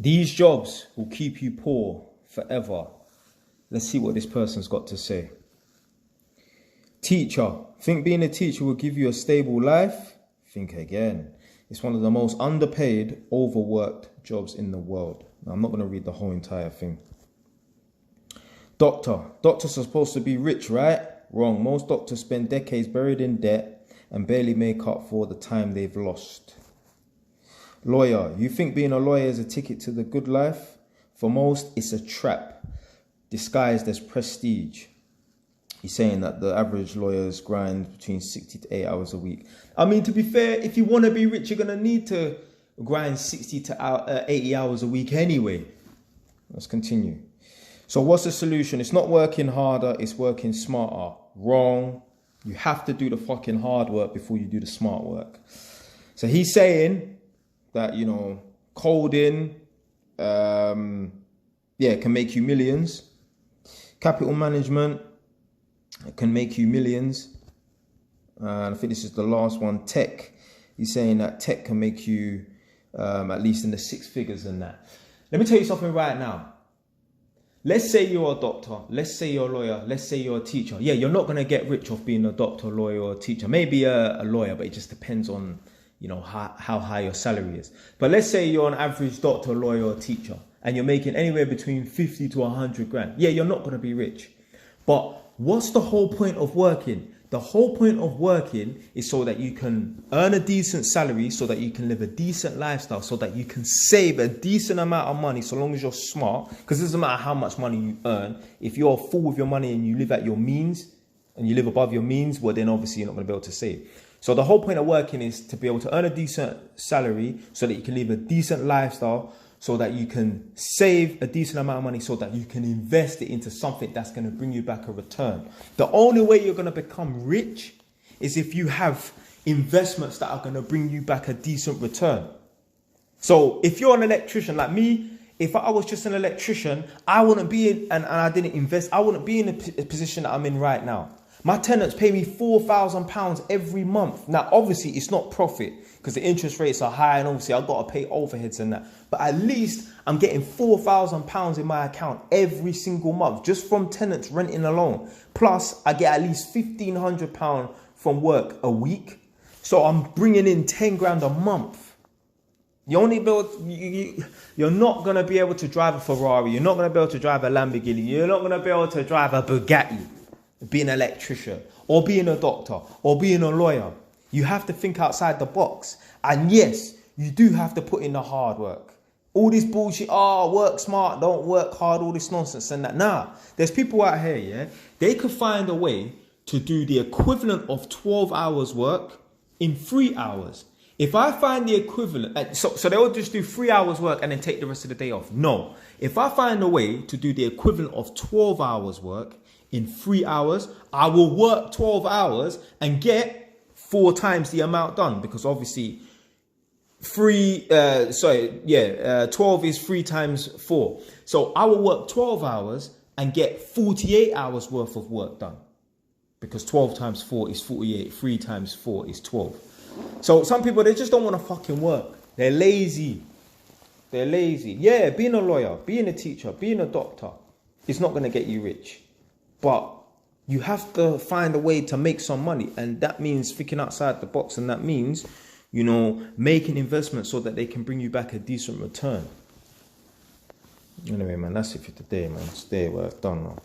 These jobs will keep you poor forever. Let's see what this person's got to say. Teacher, think being a teacher will give you a stable life? Think again. It's one of the most underpaid, overworked jobs in the world. Now, I'm not going to read the whole entire thing. Doctor. Doctors are supposed to be rich, right? Wrong. Most doctors spend decades buried in debt and barely make up for the time they've lost. Lawyer. You think being a lawyer is a ticket to the good life? For most, it's a trap disguised as prestige. He's saying that the average lawyers grind between 60 to 8 hours a week. I mean, to be fair, if you want to be rich, you're going to need to grind 60 to 80 hours a week anyway. Let's continue. So what's the solution? It's not working harder, it's working smarter. Wrong. You have to do the fucking hard work before you do the smart work. So he's saying that, you know, coding, can make you millions. Capital management can make you millions. And I think this is the last one. Tech. He's saying that tech can make you at least in the six figures and that. Let me tell you something right now. Let's say you're a doctor. Let's say you're a lawyer. Let's say you're a teacher. Yeah, you're not going to get rich off being a doctor, lawyer, or a teacher. Maybe a lawyer, but it just depends on, you know, how high your salary is. But let's say you're an average doctor, lawyer, or teacher, and you're making anywhere between 50 to 100 grand. Yeah, you're not going to be rich. But what's the whole point of working? The whole point of working is so that you can earn a decent salary, so that you can live a decent lifestyle, so that you can save a decent amount of money, so long as you're smart. Because it doesn't matter how much money you earn. If you're full with your money and you live at your means, and you live above your means, well, then obviously you're not going to be able to save. So the whole point of working is to be able to earn a decent salary, so that you can live a decent lifestyle, so that you can save a decent amount of money, so that you can invest it into something that's going to bring you back a return. The only way you're going to become rich is if you have investments that are going to bring you back a decent return. So if you're an electrician like me, if I was just an electrician, I wouldn't be in, and I didn't invest, I wouldn't be in a position that I'm in right now. My tenants pay me £4,000 every month. Now, obviously, it's not profit because the interest rates are high and obviously I've got to pay overheads and that. But at least I'm getting £4,000 in my account every single month just from tenants renting alone. Plus, I get at least £1,500 from work a week. So I'm bringing in 10 grand a month. You're not going to be able to drive a Ferrari. You're not going to be able to drive a Lamborghini. You're not going to be able to drive a Bugatti. Being an electrician or being a doctor or being a lawyer. You have to think outside the box. And yes, you do have to put in the hard work. All this bullshit, work smart, don't work hard, all this nonsense and that. Nah, there's people out here, yeah, they could find a way to do the equivalent of 12 hours work in 3 hours. If I find the equivalent, so they'll just do 3 hours work and then take the rest of the day off. No, if I find a way to do the equivalent of 12 hours work in 3 hours, I will work 12 hours and get 4 times the amount done, because obviously 12 is 3 times 4. So I will work 12 hours and get 48 hours worth of work done, because 12 times 4 is 48. 3 times 4 is 12. So some people, they just don't want to fucking work. They're lazy. They're lazy. Yeah, being a lawyer, being a teacher, being a doctor, it's not going to get you rich. But you have to find a way to make some money. And that means thinking outside the box. And that means, you know, making investments so that they can bring you back a decent return. Anyway, man, that's it for today, man. Stay well done now.